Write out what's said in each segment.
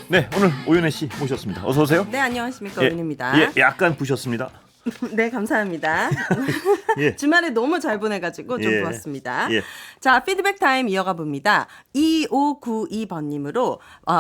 네, 오늘 오윤혜 씨 모셨습니다. 어서 오세요. 네, 안녕하십니까. 예, 오윤입니다. 예, 약간 부셨습니다. 네, 감사합니다. 예. 주말에 너무 잘 보내가지고 좀 예. 부었습니다. 예. 자, 피드백 타임 이어가 봅니다. 2592번님으로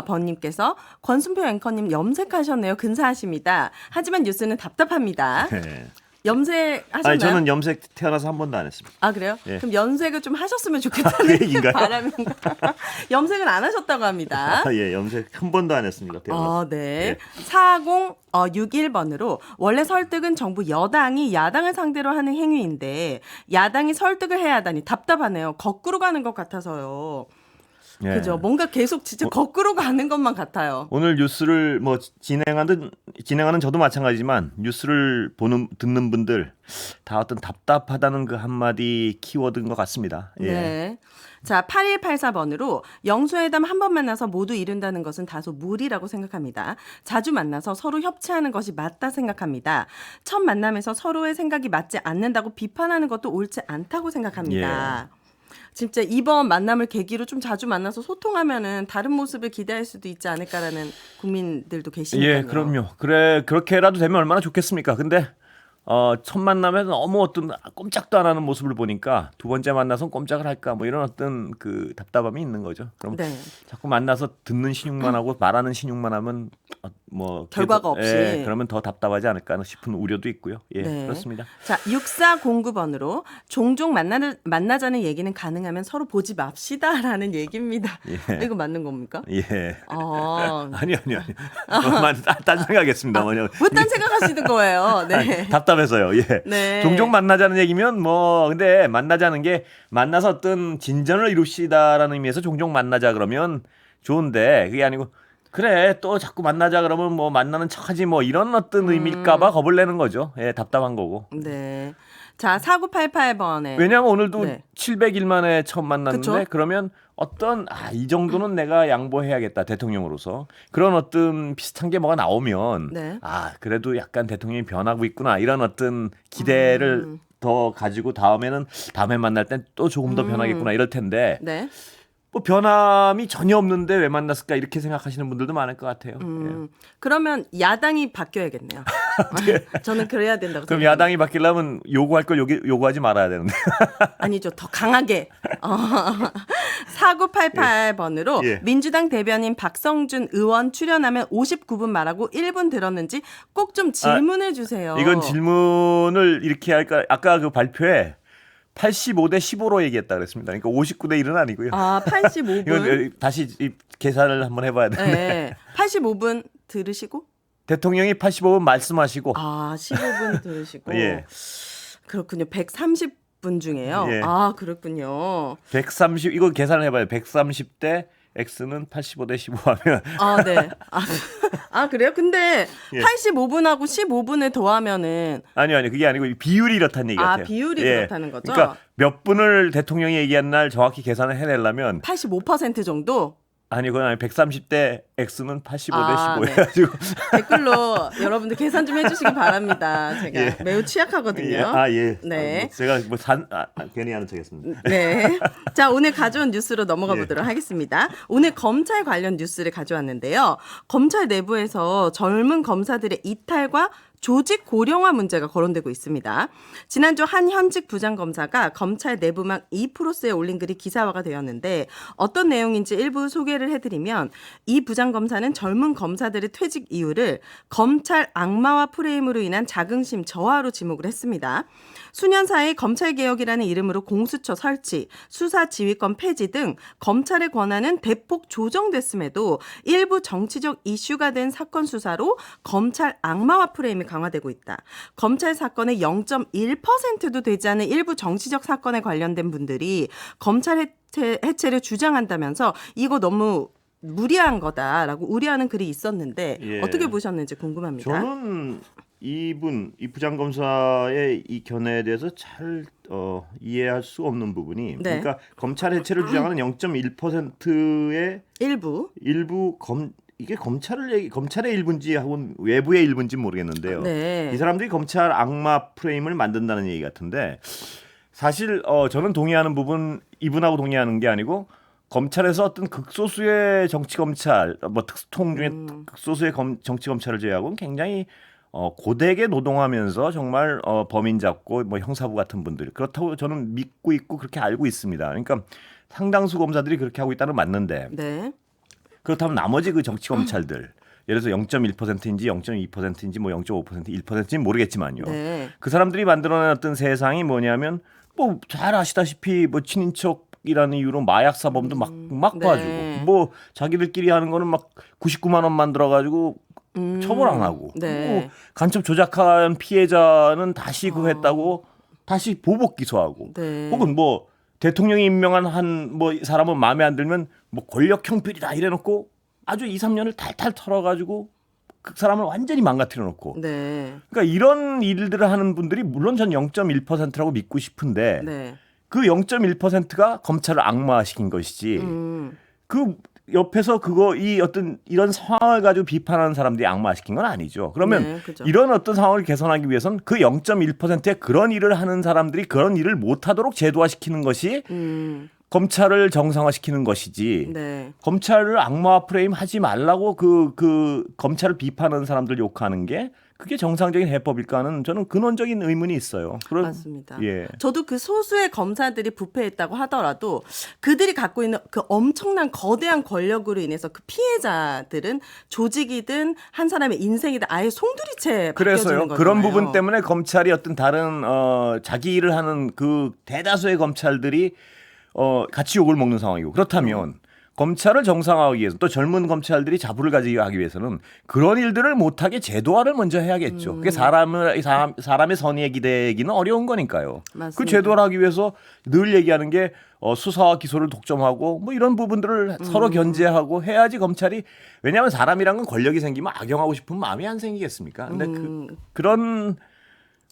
번님께서 권순표 앵커님 염색하셨네요. 근사하십니다. 하지만 뉴스는 답답합니다. 네. 염색하셨나요? 아니 저는 염색 태어나서 한 번도 안 했습니다. 아, 그래요? 예. 그럼 염색을 좀 하셨으면 그 좋겠다는 얘기인가요? 바람인가? 염색은 안 하셨다고 합니다. 아, 예, 염색 한 번도 안 했습니다. 태어나서. 네. 예. 4061번으로 원래 설득은 정부 여당이 야당을 상대로 하는 행위인데 야당이 설득을 해야 하다니 답답하네요. 거꾸로 가는 것 같아서요. 예. 그죠? 뭔가 계속 진짜 거꾸로 가는 것만 같아요. 오늘 뉴스를 뭐 진행하는 저도 마찬가지지만 뉴스를 듣는 분들 다 어떤 답답하다는 그 한마디 키워드인 것 같습니다. 예. 네. 자, 8184번으로 영수회담 한 번 만나서 모두 이룬다는 것은 다소 무리라고 생각합니다. 자주 만나서 서로 협치하는 것이 맞다 생각합니다. 첫 만남에서 서로의 생각이 맞지 않는다고 비판하는 것도 옳지 않다고 생각합니다. 진짜 이번 만남을 계기로 좀 자주 만나서 소통하면은 다른 모습을 기대할 수도 있지 않을까라는 국민들도 계시니까요. 예, 그럼요. 그래 그렇게라도 되면 얼마나 좋겠습니까? 근데 첫 만남에 너무 어떤 꼼짝도 안 하는 모습을 보니까 두 번째 만나서 꼼짝을 할까 뭐 이런 어떤 그 답답함이 있는 거죠. 그럼 네. 자꾸 만나서 듣는 신용만 하고 말하는 신용만 하면 뭐 결과가 없이. 그러면 더 답답하지 않을까 싶은 우려도 있고요. 예, 네. 그렇습니다. 자, 6409번으로 종종 만나자는 얘기는 가능하면 서로 보지 맙시다라는 얘기입니다. 예. 이거 맞는 겁니까? 예. 아, 아니요. 딴 생각하겠습니다. 뭐냐. 왜딴 생각하시는 거예요? 네. 아니, 답답해서요. 예. 네. 종종 만나자는 얘기면 뭐 근데 만나자는 게 만나서 어떤 진전을 이룹시다라는 의미에서 종종 만나자 그러면 좋은데 그게 아니고 그래 또 자꾸 만나자 그러면 뭐 만나는 척하지 뭐 이런 어떤 의미일까봐 겁을 내는 거죠. 예, 답답한 거고. 네. 자, 4988번에 왜냐하면 오늘도 네. 700일 만에 처음 만났는데 그쵸? 그러면 어떤 이 정도는 내가 양보해야겠다 대통령으로서 그런 어떤 비슷한 게 뭐가 나오면 네. 그래도 약간 대통령이 변하고 있구나 이런 어떤 기대를 더 가지고 다음에 만날 땐 또 조금 더 변하겠구나 이럴 텐데 네. 뭐 변함이 전혀 없는데 왜 만났을까 이렇게 생각하시는 분들도 많을 것 같아요. 예. 그러면 야당이 바뀌어야겠네요. 저는 그래야 된다고 그럼 생각합니다. 야당이 바뀌려면 요구할 걸 요구하지 말아야 되는데. 아니죠. 더 강하게. 4988번으로 예. 민주당 대변인 박성준 의원 출연하면 59분 말하고 1분 들었는지 꼭 좀 질문해 주세요. 이건 질문을 이렇게 할까? 아까 그 발표에 85대 15로 얘기했다 그랬습니다. 그러니까 59대 1은 아니고요. 85분. 이건 다시 계산을 한번 해봐야 되는데 네. 85분 들으시고 대통령이 85분 말씀하시고 15분 들으시고 예. 그렇군요. 130분 중에요. 예. 그렇군요. 130 이거 계산을 해봐요. 130대 X는 85대 15 하면 네. 그래요? 근데 예. 85분하고 15분을 더하면은 아니 그게 아니고 비율이 이렇다는 얘기 같아요. 비율이 그렇다는 거죠? 그러니까 몇 분을 대통령이 얘기한 날 정확히 계산을 해내려면 85% 정도? 그건 아니 130대 X는 85대 15 네. 해가지고 댓글로 여러분들 계산 좀 해주시기 바랍니다. 제가 예. 매우 취약하거든요. 예. 네. 제가 괜히 하는 척했습니다. 네. 자, 오늘 가져온 뉴스로 넘어가 예. 보도록 하겠습니다. 오늘 검찰 관련 뉴스를 가져왔는데요. 검찰 내부에서 젊은 검사들의 이탈과 조직 고령화 문제가 거론되고 있습니다. 지난주 한 현직 부장검사가 검찰 내부망 e프로스에 올린 글이 기사화가 되었는데 어떤 내용인지 일부 소개를 해드리면 이 부장검사는 젊은 검사들의 퇴직 이유를 검찰 악마화 프레임으로 인한 자긍심 저하로 지목을 했습니다. 수년 사이 검찰개혁이라는 이름으로 공수처 설치, 수사지휘권 폐지 등 검찰의 권한은 대폭 조정됐음에도 일부 정치적 이슈가 된 사건 수사로 검찰 악마화 프레임이 강화되고 있다. 검찰 사건의 0.1%도 되지 않은 일부 정치적 사건에 관련된 분들이 검찰 해체를 주장한다면서 이거 너무 무리한 거다라고 우려하는 글이 있었는데 예. 어떻게 보셨는지 궁금합니다. 저는 이 부장검사의 이 견해에 대해서 잘 이해할 수 없는 부분이 네. 그러니까 검찰 해체를 주장하는 0.1%의 일부 이게 검찰의 일부인지 하고는 외부의 일부인지 모르겠는데요. 네. 이 사람들이 검찰 악마 프레임을 만든다는 얘기 같은데 사실 저는 동의하는 부분 이분하고 동의하는 게 아니고 검찰에서 어떤 극소수의 정치 검찰, 뭐 특수통 중에 극소수의 정치 검찰을 제외하고는 굉장히 고되게 노동하면서 정말 범인 잡고 뭐 형사부 같은 분들 그렇다고 저는 믿고 있고 그렇게 알고 있습니다. 그러니까 상당수 검사들이 그렇게 하고 있다는 맞는데 네. 그렇다면 나머지 그 정치 검찰들 예를 들어서 0.1%인지 0.2%인지 뭐 0.5% 1%인지는 모르겠지만요. 네. 그 사람들이 만들어낸 어떤 세상이 뭐냐면 뭐 잘 아시다시피 뭐 친인척이라는 이유로 마약 사범도 막 네. 봐주고 뭐 자기들끼리 하는 거는 막 99만 원만 들어가지고 처벌 안 하고 네. 뭐 간첩 조작한 피해자는 다시 그거 했다고 다시 보복 기소하고 네. 혹은 뭐 대통령이 임명한 한 뭐 사람은 마음에 안 들면 뭐 권력 형필이다 이래놓고 아주 2, 3년을 탈탈 털어가지고 그 사람을 완전히 망가뜨려 놓고 네. 그러니까 이런 일들을 하는 분들이 물론 전 0.1%라고 믿고 싶은데 네. 그 0.1%가 검찰을 악마화시킨 것이지 그 옆에서 그거 이 어떤 이런 상황을 가지고 비판하는 사람들이 악마화시킨 건 아니죠. 그러면 네, 그죠. 이런 어떤 상황을 개선하기 위해서는 그 0.1%의 그런 일을 하는 사람들이 그런 일을 못하도록 제도화시키는 것이 검찰을 정상화시키는 것이지. 네. 검찰을 악마화 프레임 하지 말라고 그 검찰을 비판하는 사람들 욕하는 게 그게 정상적인 해법일까는 저는 근원적인 의문이 있어요. 맞습니다. 예. 저도 그 소수의 검사들이 부패했다고 하더라도 그들이 갖고 있는 그 엄청난 거대한 권력으로 인해서 그 피해자들은 조직이든 한 사람의 인생이든 아예 송두리째 그래서요. 바뀌어지는 거잖아요. 그런 부분 때문에 검찰이 어떤 다른 자기 일을 하는 그 대다수의 검찰들이 같이 욕을 먹는 상황이고 그렇다면 검찰을 정상화하기 위해서 또 젊은 검찰들이 자부를 가지기 하기 위해서는 그런 일들을 못하게 제도화를 먼저 해야겠죠. 그게 사람의 선의에 기대기는 어려운 거니까요. 맞습니다. 그 제도화를 하기 위해서 늘 얘기하는 게 수사와 기소를 독점하고 뭐 이런 부분들을 서로 견제하고 해야지 검찰이 왜냐하면 사람이란 건 권력이 생기면 악용하고 싶은 마음이 안 생기겠습니까? 근데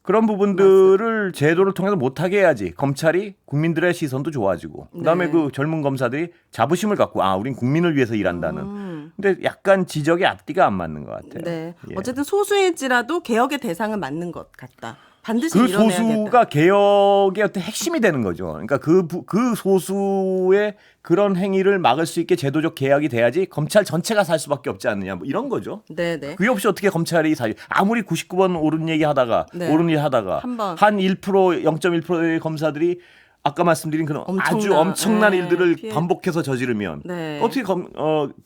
그런 부분들을 제도를 통해서 못하게 해야지 검찰이 국민들의 시선도 좋아지고 그다음에 네. 그 젊은 검사들이 자부심을 갖고 우린 국민을 위해서 일한다는 근데 약간 지적의 앞뒤가 안 맞는 것 같아요. 네. 예. 어쨌든 소수일지라도 개혁의 대상은 맞는 것 같다. 반드시 그 이뤄내야겠다. 소수가 개혁의 어떤 핵심이 되는 거죠. 그러니까 그 소수의 그런 행위를 막을 수 있게 제도적 개혁이 돼야지 검찰 전체가 살 수밖에 없지 않느냐 뭐 이런 거죠. 네네. 그게 없이 어떻게 검찰이 아무리 99번 옳은 얘기 하다가 네. 옳은 일 하다가 한번. 한 1% 0.1%의 검사들이 아까 말씀드린 그런 아주 엄청난 네, 일들을 피해. 반복해서 저지르면 네. 어떻게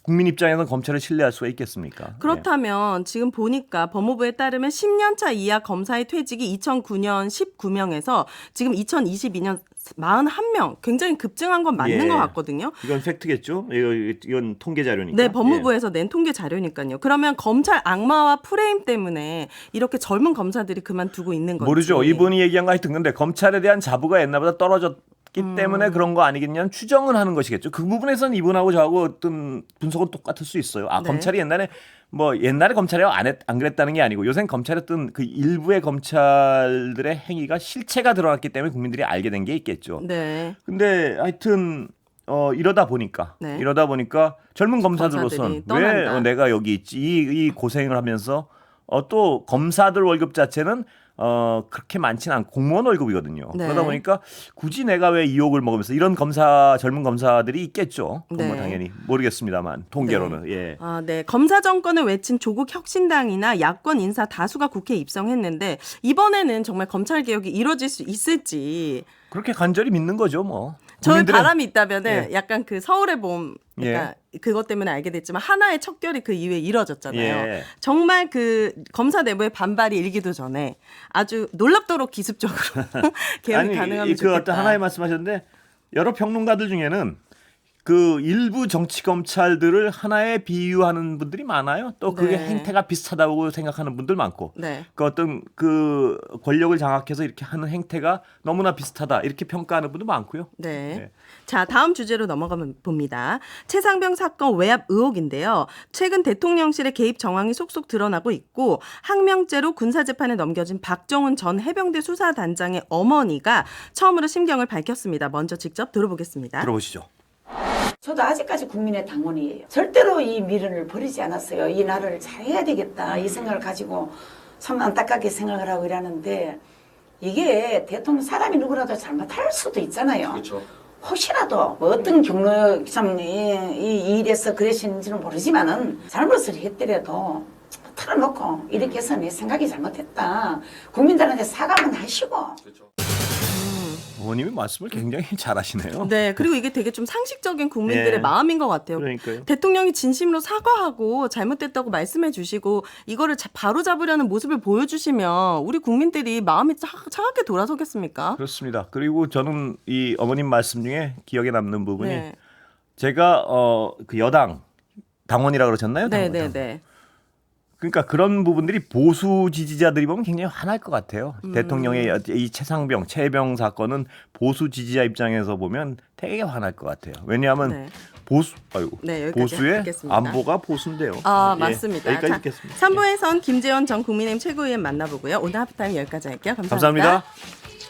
국민 입장에서는 검찰을 신뢰할 수가 있겠습니까? 그렇다면 지금 보니까 법무부에 따르면 10년차 이하 검사의 퇴직이 2009년 19명에서 지금 2022년 41명 굉장히 급증한 건 맞는 예. 것 같거든요. 이건 팩트겠죠? 이건 통계 자료니까. 네, 법무부에서 낸 통계 자료니까요. 그러면 검찰 악마화 프레임 때문에 이렇게 젊은 검사들이 그만두고 있는 건지. 모르죠. 이분이 얘기한 거 하여튼 근데 검찰에 대한 자부가 옛날보다 떨어졌기 때문에 그런 거 아니겠냐는 추정은 하는 것이겠죠. 그 부분에서는 이분하고 저하고 어떤 분석은 똑같을 수 있어요. 네. 검찰이 옛날에 검찰이 안 그랬다는 게 아니고 요새는 검찰의 어떤 그 일부의 검찰들의 행위가 실체가 드러났기 때문에 국민들이 알게 된 게 있겠죠. 네. 근데 하여튼 이러다 보니까 젊은 검사들로서는 검사들이 왜 떠난다. 내가 여기 있지 이 고생을 하면서 또 검사들 월급 자체는 그렇게 많지는 않고 공무원 월급이거든요. 네. 그러다 보니까 굳이 내가 왜 이욕을 먹으면서 이런 젊은 검사들이 있겠죠. 뭐 네. 당연히 모르겠습니다만 통계로는 예. 네. 검사 정권을 외친 조국 혁신당이나 야권 인사 다수가 국회에 입성했는데 이번에는 정말 검찰 개혁이 이루어질 수 있을지 그렇게 간절히 믿는 거죠, 뭐. 저희 국민들의- 바람이 있다면은 예. 약간 그 서울의 봄 그러니까 그것 때문에 알게 됐지만 하나의 척결이 그 이후에 이루어졌잖아요. 예. 정말 그 검사 내부의 반발이 일기도 전에 아주 놀랍도록 기습적으로 개혁이 가능하면 그 좋겠다. 어떤 하나의 말씀하셨는데 여러 평론가들 중에는 그 일부 정치 검찰들을 하나에 비유하는 분들이 많아요. 또 그게 네. 행태가 비슷하다고 생각하는 분들 많고, 네. 그 어떤 그 권력을 장악해서 이렇게 하는 행태가 너무나 비슷하다 이렇게 평가하는 분도 많고요. 네. 네. 자, 다음 주제로 넘어가 봅니다. 최상병 사건 외압 의혹인데요. 최근 대통령실의 개입 정황이 속속 드러나고 있고 항명죄로 군사재판에 넘겨진 박정훈 전 해병대 수사단장의 어머니가 처음으로 심경을 밝혔습니다. 먼저 직접 들어보겠습니다. 들어보시죠. 저도 아직까지 국민의 당원이에요. 절대로 이 미련을 버리지 않았어요. 이 나라를 잘해야 되겠다 이 생각을 가지고 참 안타깝게 생각을 하고 이러는데 이게 대통령 사람이 누구라도 잘못할 수도 있잖아요. 그렇죠. 혹시라도 뭐 어떤 경로 참이 일에서 그러시는지는 모르지만은 잘못을 했더라도 털어놓고 이렇게 해서 내 생각이 잘못했다. 국민들한테 사과만 하시고. 어머님이 말씀을 굉장히 잘하시네요. 네, 그리고 이게 되게 좀 상식적인 국민들의 예. 마음인 것 같아요. 그러니까요. 대통령이 진심으로 사과하고 잘못됐다고 말씀해 주시고 이거를 바로 잡으려는 모습을 보여주시면 우리 국민들이 마음이 차갑게 돌아서겠습니까? 그렇습니다. 그리고 저는 이 어머님 말씀 중에 기억에 남는 부분이 네, 제가 그 여당 당원이라 그러셨나요? 네, 당원. 네, 네. 그러니까 그런 부분들이 보수 지지자들이 보면 굉장히 화날 것 같아요. 대통령의 이 최병 사건은 보수 지지자 입장에서 보면 되게 화날 것 같아요. 왜냐하면 네. 보수의 네, 여기까지 듣겠습니다. 안보가 보수인데요. 아, 예, 맞습니다. 여기까지 자, 듣겠습니다. 3부에선 김재원 전 국민의힘 최고위원 만나보고요. 오늘 하프타임 여기까지 할게요. 감사합니다. 감사합니다.